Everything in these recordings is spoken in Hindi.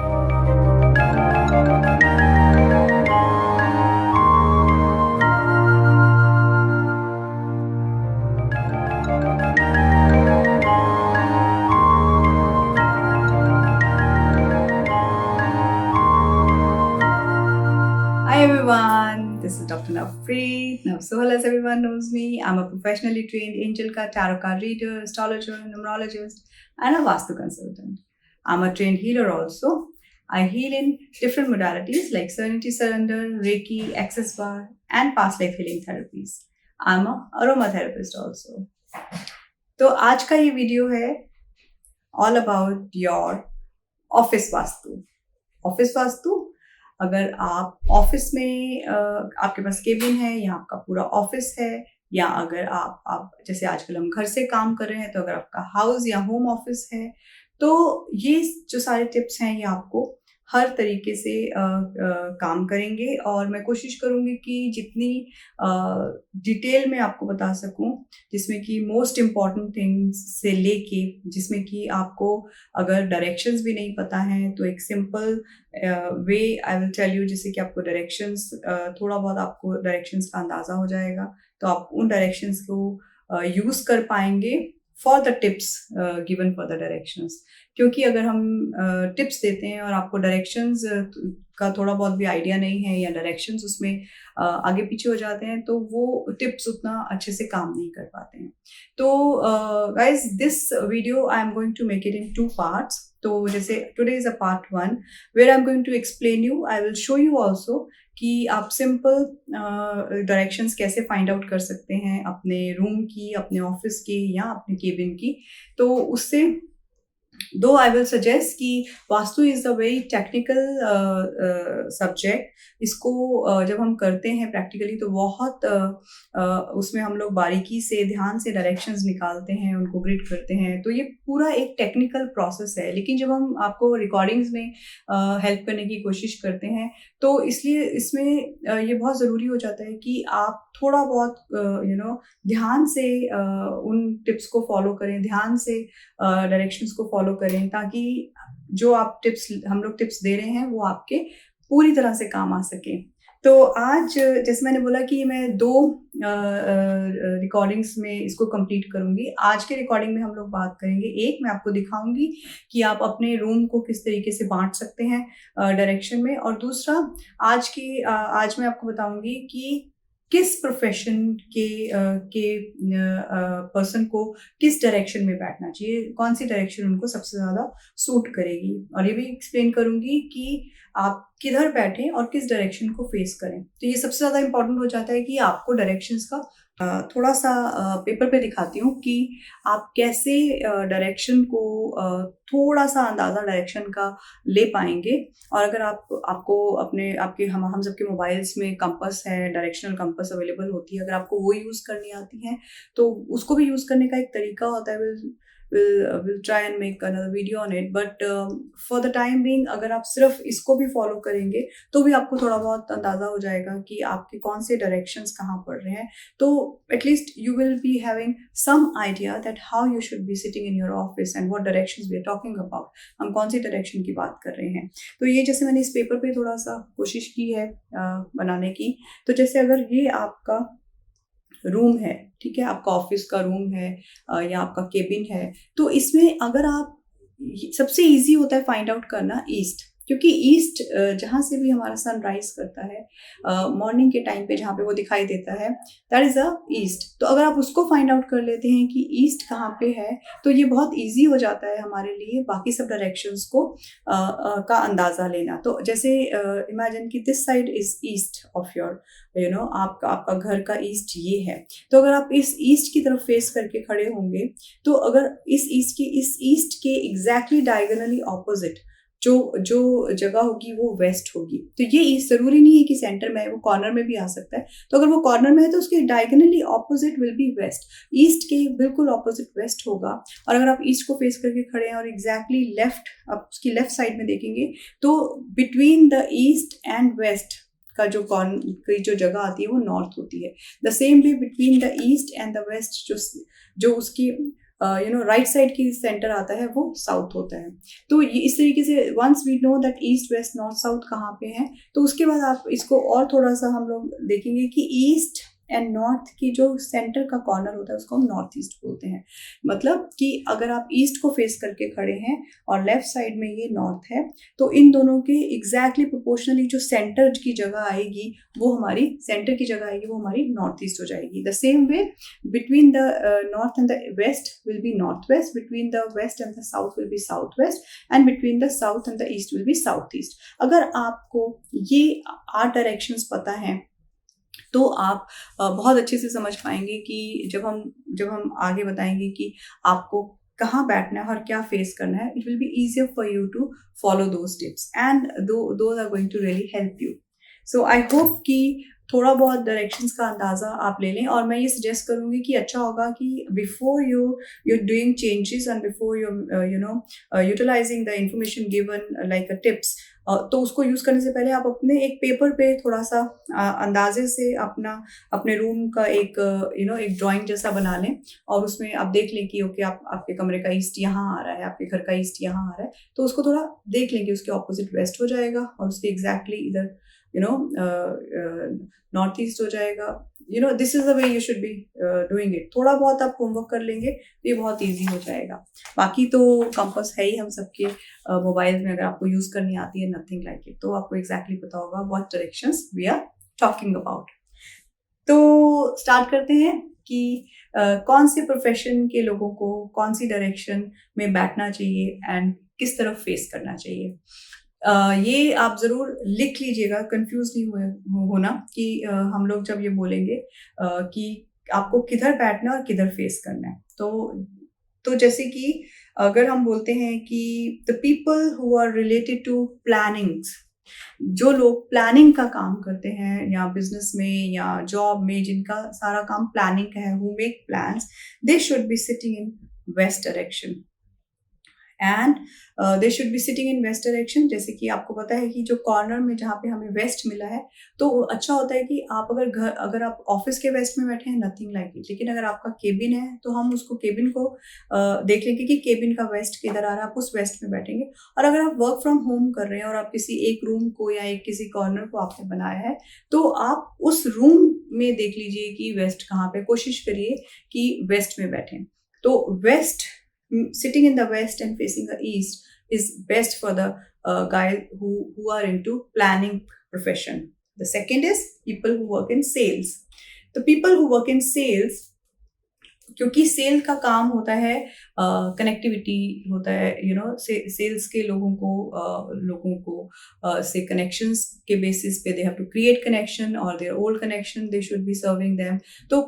Hi everyone, this is Dr. Navpreet. Navsohal, as everyone knows me, I'm a professionally trained angel card, tarot card reader, astrologer, numerologist, and a Vastu consultant. I'm a trained healer also. I heal in different modalities like Serenity Surrender, Reiki, Access Bar, and past life healing therapies. I'm a aromatherapist also. तो आज का ये वीडियो है all about your office vastu. Office vastu, अगर आप ऑफिस में आपके पास केबिन है या आपका पूरा ऑफिस है, या अगर आप जैसे आजकल हम घर से काम कर रहे हैं, तो अगर आपका हाउस या होम ऑफिस है, तो ये जो सारे टिप्स हैं ये आपको हर तरीके से काम करेंगे. और मैं कोशिश करूँगी कि जितनी डिटेल में आपको बता सकूँ, जिसमें कि मोस्ट इम्पॉर्टेंट थिंग्स से लेके, जिसमें कि आपको अगर डायरेक्शंस भी नहीं पता है तो एक simple way I will tell you, जिससे कि आपको डायरेक्शंस थोड़ा बहुत आपको डायरेक्शंस का अंदाज़ा हो जाएगा, तो आप उन डायरेक्शंस को यूज़ कर पाएंगे for the tips given for the directions. क्योंकि अगर हम टिप्स देते हैं और आपको डायरेक्शंस का थोड़ा बहुत भी आइडिया नहीं है, या डायरेक्शंस उसमें आगे पीछे हो जाते हैं, तो वो टिप्स उतना अच्छे से काम नहीं कर पाते हैं. तो guys, this video I am going to make it in 2 parts. तो जैसे today is a part 1 where I am going to explain you. I will show you also कि आप सिंपल डायरेक्शंस कैसे फाइंड आउट कर सकते हैं अपने रूम की, अपने ऑफिस की, या अपने केबिन की. तो उससे दो आई विल सजेस्ट कि vastu is a very technical subject. इसको जब हम करते हैं प्रैक्टिकली, तो बहुत उसमें हम लोग बारीकी से, ध्यान से डायरेक्शंस निकालते हैं, उनको ग्रिड करते हैं. तो ये पूरा एक टेक्निकल प्रोसेस है. लेकिन जब हम आपको रिकॉर्डिंग्स में हेल्प करने की कोशिश करते हैं, तो इसलिए इसमें ये बहुत ज़रूरी हो जाता है कि आप थोड़ा बहुत ध्यान से उन टिप्स को फॉलो करें, ध्यान से डायरेक्शंस को फॉलो करें, ताकि जो आप टिप्स, हम लोग टिप्स दे रहे हैं, वो आपके पूरी तरह से काम आ सके. तो आज जैसे मैंने बोला कि मैं 2 रिकॉर्डिंग्स में इसको कंप्लीट करूँगी. आज के रिकॉर्डिंग में हम लोग बात करेंगे, एक मैं आपको दिखाऊँगी कि आप अपने रूम को किस तरीके से बाँट सकते हैं डायरेक्शन में, और दूसरा आज मैं आपको बताऊँगी कि किस प्रोफ़ेशन के पर्सन को किस डायरेक्शन में बैठना चाहिए, कौन-सी डायरेक्शन उनको सबसे ज़्यादा सूट करेगी. और ये भी एक्सप्लेन करूँगी कि आप किधर बैठें और किस डायरेक्शन को फेस करें. तो ये सबसे ज़्यादा इम्पोर्टेंट हो जाता है कि आपको डायरेक्शंस का थोड़ा-सा पेपर पे दिखाती हूँ कि आप कैसे डायरेक्शन को थोड़ा-सा अंदाज़ा डायरेक्शन का ले पाएँगे. और अगर आपको आपके हम सबके मोबाइल्स में कंपास है, डायरेक्शनल कंपास अवेलेबल होती है. अगर आपको वो यूज़ करनी आती है, तो उसको भी यूज़ करने का एक तरीका होता है. Will try and make another video on it. But for the time being, अगर आप सिर्फ इसको भी फॉलो करेंगे, तो भी आपको थोड़ा बहुत अंदाज़ा हो जाएगा कि आपके कौन से डायरेक्शंस कहाँ पड़ रहे हैं. तो at least you will be having some idea that how you should be sitting in your office and what directions we are talking about. हम कौन सी डायरेक्शन की बात कर रहे हैं. तो ये जैसे मैंने इस पेपर पे थोड़ा सा कोशिश की है बनाने की. तो जैसे अगर ये आपका रूम है, ठीक है, आपका ऑफिस का रूम है या आपका केबिन है, तो इसमें अगर आप, सबसे ईज़ी होता है फाइंड आउट करना ईस्ट. क्योंकि ईस्ट जहाँ से भी हमारा सनराइज़ करता है मॉर्निंग के टाइम पे, जहाँ पे वो दिखाई देता है, दैट इज़ अ ईस्ट. तो अगर आप उसको फाइंड आउट कर लेते हैं कि ईस्ट कहाँ पे है, तो ये बहुत ईज़ी हो जाता है हमारे लिए बाकी सब डायरेक्शंस को का अंदाज़ा लेना. तो जैसे इमेजिन कि this side is east of your आपका घर का ईस्ट ये है. तो अगर आप इस ईस्ट की तरफ फेस करके खड़े होंगे, तो अगर इस ईस्ट के एग्जैक्टली डायगोनली ऑपोजिट जो जगह होगी वो वेस्ट होगी. तो ये ईस्ट ज़रूरी नहीं है कि सेंटर में है, वो कॉर्नर में भी आ सकता है. तो अगर वो कॉर्नर में है, तो उसके diagonally opposite will be west. East के बिल्कुल ऑपोजिट वेस्ट होगा. और अगर आप ईस्ट को फेस करके खड़े हैं और एग्जैक्टली लेफ्ट, आप उसकी लेफ्ट साइड में देखेंगे, तो between the east and west का जो जगह आती है, वो नॉर्थ होती है. The same way between the east and the west, जो उसकी राइट साइड की सेंटर आता है वो साउथ होता है। तो ये इस तरीके से once we know that east west north south कहाँ पे है, तो उसके बाद आप इसको और थोड़ा सा हम लोग देखेंगे कि ईस्ट एंड नॉर्थ की जो सेंटर का कॉर्नर होता है उसको हम नॉर्थ ईस्ट बोलते हैं। मतलब कि अगर आप ईस्ट को फेस करके खड़े हैं और लेफ्ट साइड में ये नॉर्थ है, तो इन दोनों के एग्जैक्टली प्रोपोर्शनली जो सेंटर की जगह आएगी वो हमारी सेंटर की जगह आएगी वो हमारी नॉर्थ ईस्ट हो जाएगी। The same way between the north and the west will be north west, between the west and the south will be south west and between the south and the east will be south east. अगर आपको ये 8 डायरेक्शंस पता है तो आप बहुत अच्छे से समझ पाएंगे कि जब हम आगे बताएंगे कि आपको कहाँ बैठना है और क्या फेस करना है, it will be easier for you to follow those tips and those are going to really help you. So I hope कि थोड़ा बहुत डायरेक्शंस का अंदाज़ा आप ले लें, और मैं ये सजेस्ट करूँगी कि अच्छा होगा कि before you're doing changes and before you're utilizing the information given like a tips, तो उसको यूज़ करने से पहले आप अपने एक पेपर पे थोड़ा सा अंदाजे से अपने रूम का एक एक ड्राइंग जैसा बना लें, और उसमें आप देख लें कि ओके आपके कमरे का ईस्ट यहाँ आ रहा है, आपके घर का ईस्ट यहाँ आ रहा है, तो उसको थोड़ा देख लें कि उसके ऑपोजिट वेस्ट हो जाएगा और उसके एग्जैक्टली इधर नॉर्थ ईस्ट हो जाएगा। This is the way you should be doing it. थोड़ा बहुत आप होमवर्क कर लेंगे तो ये बहुत ईजी हो जाएगा। बाकी तो कंपास है ही हम सबके मोबाइल में, अगर आपको यूज करनी आती है नथिंग लाइक इट, तो आपको एग्जैक्टली पता होगा what directions we are talking about. तो स्टार्ट करते हैं कि कौन से प्रोफेशन के लोगों को कौन सी डायरेक्शन में बैठना चाहिए एंड किस तरफ फेस करना चाहिए। ये आप ज़रूर लिख लीजिएगा, कंफ्यूज नहीं होना कि हम लोग जब ये बोलेंगे कि आपको किधर बैठना और किधर फेस करना है। तो जैसे कि अगर हम बोलते हैं कि the people who are related to plannings, जो लोग प्लानिंग का काम करते हैं या बिजनेस में या जॉब में, जिनका सारा काम प्लानिंग का है, who make plans, they should be sitting in west direction and they should be sitting in west direction. जैसे कि आपको पता है कि जो कॉर्नर में जहाँ पे हमें वेस्ट मिला है, तो अच्छा होता है कि आप अगर आप ऑफिस के वेस्ट में बैठे हैं, नथिंग लाइक इट, लेकिन अगर आपका केबिन है तो हम उसको केबिन को देख लेंगे कि केबिन का वेस्ट किधर आ रहा है, आप उस वेस्ट में बैठेंगे। और अगर आप वर्क फ्रॉम होम कर रहे हैं और आप किसी एक रूम को या किसी कॉर्नर को आपने बनाया है, तो आप उस रूम में देख लीजिए कि वेस्ट कहाँ पे, कोशिश करिए कि वेस्ट में बैठें। तो waste, sitting in the west and facing the east is best for the guys who are into planning profession. The second is people who work in sales. The people who work in sales, क्योंकि सेल का काम होता है कनेक्टिविटी होता है, सेल्स के लोगों को से कनेक्शंस के बेसिस पे they have to create connection और their old connection they should be serving them. तो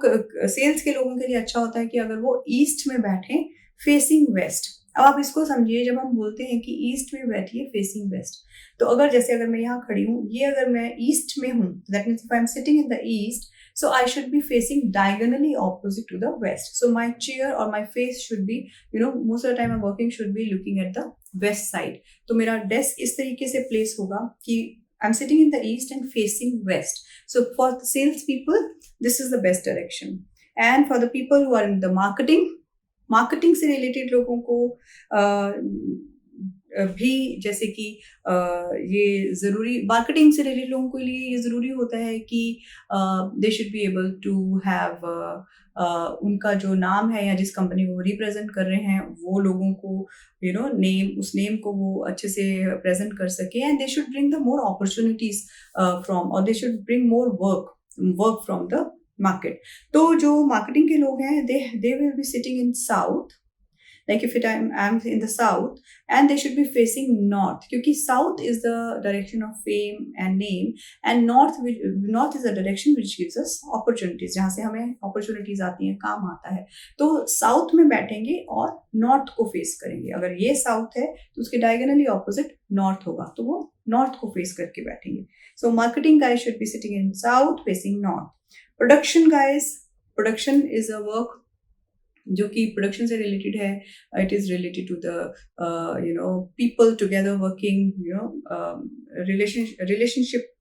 सेल्स के लोगों के लिए अच्छा होता है कि अगर वो ईस्ट में बैठे फेसिंग वेस्ट। अब आप इसको समझिए, जब हम बोलते हैं कि ईस्ट में बैठिए फेसिंग वेस्ट, तो अगर मैं यहाँ खड़ी हूँ, ये अगर मैं ईस्ट में हूँ, that means if I am sitting in the east, so I should be facing diagonally opposite to the west. So my chair or my face should be, most of the time I'm working should be looking at the west side. तो मेरा desk इस तरीके से place होगा कि I'm sitting in the east and facing west. So for the sales people, this is the best direction. And for the people who are in the marketing से related लोगों को भी, जैसे कि ये ज़रूरी, मार्केटिंग से रिलेटेड लोगों के लिए ये ज़रूरी होता है कि they should be able to have उनका जो नाम है या जिस कंपनी को रिप्रेजेंट कर रहे हैं वो लोगों को नेम, उस नेम को वो अच्छे से प्रेजेंट कर सके, and they should bring the more opportunities from, और they should bring more work from the market. तो जो मार्केटिंग के लोग हैं, they will be sitting in south, like if I'm in the south, and they should be facing north, क्योंकि south is the direction of fame and name, and north is the direction which gives us opportunities, जहाँ से हमें opportunities आती हैं, काम आता है। तो south में बैठेंगे और north को face करेंगे। अगर ये south है तो उसके diagonally opposite north होगा, तो वो north को face करके बैठेंगे। So marketing guys should be sitting in south facing north. Production guys, production is a work जो कि प्रोडक्शन से रिलेटेड है. It is related to the people together working, relationship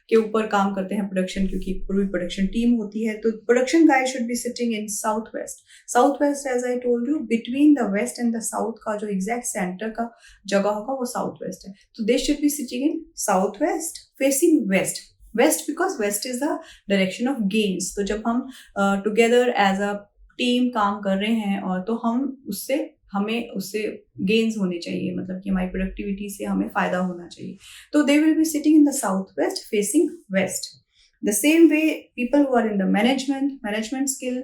के ऊपर काम करते हैं प्रोडक्शन, क्योंकि पूरी प्रोडक्शन टीम होती है. तो production guy should be sitting in south west. South west, as I told you, between the west and the south का जो एग्जैक्ट सेंटर का जगह होगा वो साउथ वेस्ट है. तो they should be sitting in south west facing west. West because west is the direction of gains. तो जब हम टुगेदर एज अ टीम काम कर रहे हैं और तो हमें उससे गेन्स होने चाहिए, मतलब कि हमारी प्रोडक्टिविटी से हमें फायदा होना चाहिए. तो they will be sitting in the south west facing west. The same way people who are in the management skill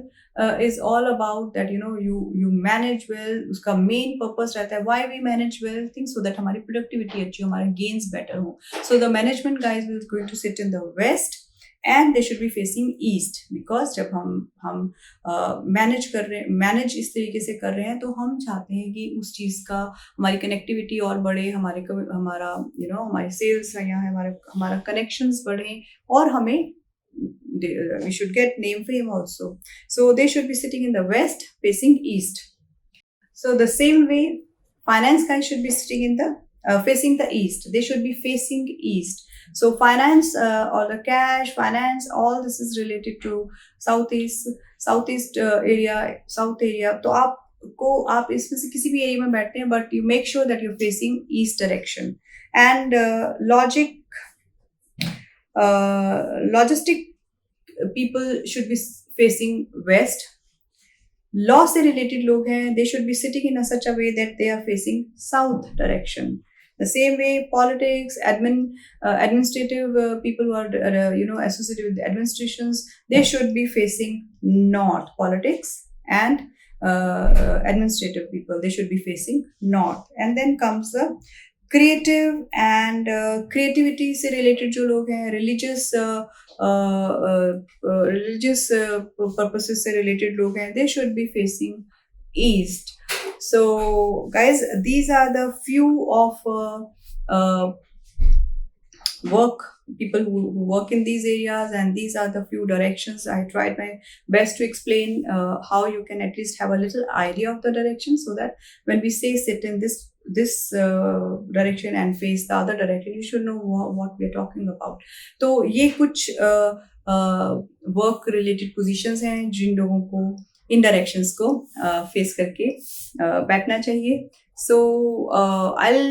is all about that you manage well. उसका मेन पर्पस रहता है why we manage well things, so that हमारी प्रोडक्टिविटी अच्छी हो, हमारे गेन्स बेटर हो. So the management guys will going to sit in the west and they should be facing east. Because जब हम मैनेज इस तरीके से कर रहे हैं तो हम चाहते हैं कि उस चीज़ का हमारी कनेक्टिविटी और बढ़े, हमारा हमारे सेल्स यहाँ है, हमारा कनेक्शंस बढ़े, और हमें we should get name fame also. So they should be sitting in the west facing east. So the same way finance guys should be sitting in the facing the east. They should be facing east. So finance or the cash finance, all this is related to southeast area, south area. तो आप इसमें से किसी भी एरिया में बैठते हैं, but you make sure that you're facing east direction. And logistic people should be facing west. Law से रिलेटेड लोग हैं, दे should be sitting in such a way that they are facing south direction. The same way politics, administrative people who are associated with the administrations, they should be facing north. Politics and administrative people, they should be facing north. And then comes the creative and creativity से related जो लोग हैं, religious purposes से related लोग हैं, they should be facing east. So guys, these are the few of people who work in these areas, and these are the few directions. I tried my best to explain how you can at least have a little idea of the direction, so that when we say sit in this direction and face the other direction, you should know what we are talking about. तो ये कुछ work related positions हैं जिन लोगों को इन directions को face करके बैठना चाहिए. So I'll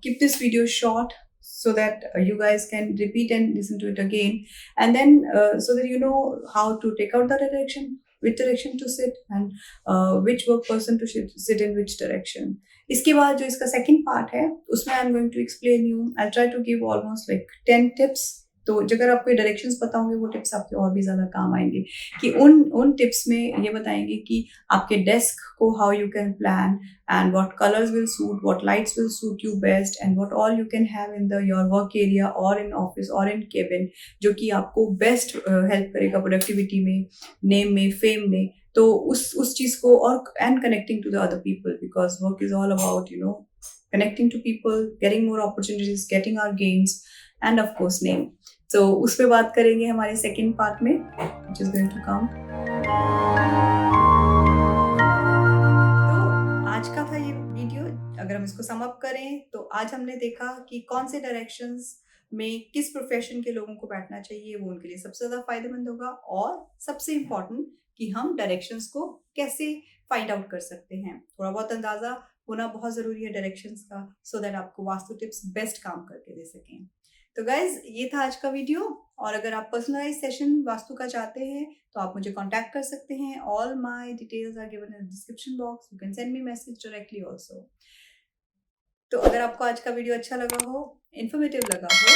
keep this video short so that you guys can repeat and listen to it again, and then so that you know how to take out the direction, which direction to sit, and which work person to sit in which direction. इसके बाद जो इसका second part है उसमें I'm going to explain you. I'll try to give almost like 10 tips. तो अगर आपको डायरेक्शंस पता होंगे वो टिप्स आपके और भी ज़्यादा काम आएंगे, कि उन टिप्स में ये बताएंगे कि आपके डेस्क को how you can plan, and what colours will suit, what lights will suit you best, and what all you can have in the your work area और इन ऑफिस और इन केबिन, जो कि आपको बेस्ट हेल्प करेगा प्रोडक्टिविटी में, नेम में, फेम में. तो उस चीज़ को, और and connecting to the other people, because work is all about connecting to people, getting more opportunities, getting our gains, and of course name. So उस पे बात करेंगे हमारे second part में, which is going to come. तो आज का था ये वीडियो. अगर हम इसको सम अप करें तो आज हमने देखा कि कौन से डायरेक्शंस में किस प्रोफेशन के लोगों को बैठना चाहिए, वो उनके लिए सबसे ज़्यादा फायदेमंद होगा, और सबसे इम्पॉर्टेंट कि हम डायरेक्शंस को कैसे फाइंड आउट कर सकते हैं. थोड़ा बहुत अंदाज़ा होना बहुत ज़रूरी है डायरेक्शंस का, सो दैट आपको वास्तु टिप्स बेस्ट काम करके दे सकें. तो गाइज ये था आज का वीडियो, और अगर आप पर्सनलाइज सेशन वास्तु का चाहते हैं तो आप मुझे कांटेक्ट कर सकते हैं. All my details are given in the description box. You can send me message directly also. तो अगर आपको आज का वीडियो अच्छा लगा हो, इन्फॉर्मेटिव लगा हो,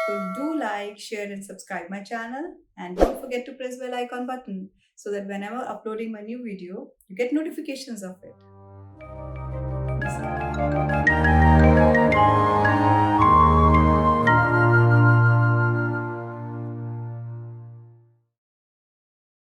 तो do like, share and subscribe my channel, and don't forget to press bell icon button so that whenever uploading my new video, you get notifications of it.